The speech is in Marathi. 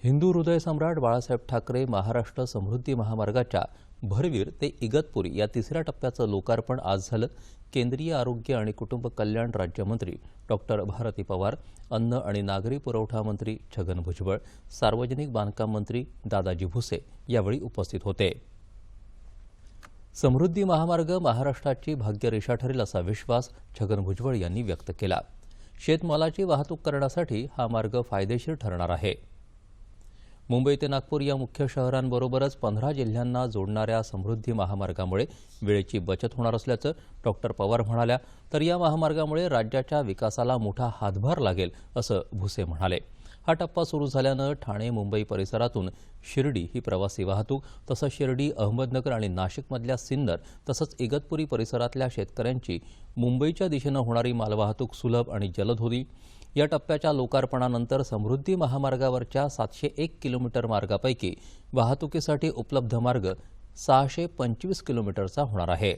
हिंदू हृदय सम्राट बाळासाहेब ठाकरे महाराष्ट्र समृद्धी महामार्गाच्या भरवीर ते इगतपुरी या तिसऱ्या टप्प्याचं लोकार्पण आज झालं। केंद्रीय आरोग्य आणि कुटुंब कल्याण राज्यमंत्री डॉक्टर भारती पवार, अन्न आणि नागरी पुरवठा मंत्री छगन भुजबळ, सार्वजनिक बांधकाम मंत्री दादाजी भुसे यावेळी उपस्थित होते। समृद्धी महामार्ग महाराष्ट्राची भाग्यरेषा ठरेल असा विश्वास छगन भुजबळ यांनी व्यक्त केला। शेतमालाची वाहतूक करण्यासाठी हा मार्ग फायदेशीर ठरणार आहे। मुंबई ते नागपूर या मुख्य शहरांबरोबरच 15 जिल्ह्यांना जोडणाऱ्या समृद्धी महामार्गामुळे वेळेची बचत होणार असल्याचं डॉक्टर पवार म्हणाल्या। तर या महामार्गामुळे राज्याच्या विकासाला मोठा हातभार लागेल असं भुसे म्हणाले। हा टप्पा सुरू झाल्यानं ठाणे मुंबई परिसरातून शिर्डी ही प्रवासी वाहतूक, तसंच शिर्डी, अहमदनगर आणि नाशिकमधल्या सिन्नर तसंच इगतपुरी परिसरातल्या शेतकऱ्यांची मुंबईच्या दिशेनं होणारी मालवाहतूक सुलभ आणि जलद होईल। या टप्प्याच्या लोकार्पणानंतर समृद्धी महामार्गावरच्या 701 किलोमीटर मार्गापैकी वाहतुकीसाठी उपलब्ध मार्ग 625 किलोमीटरचा होणार आहे।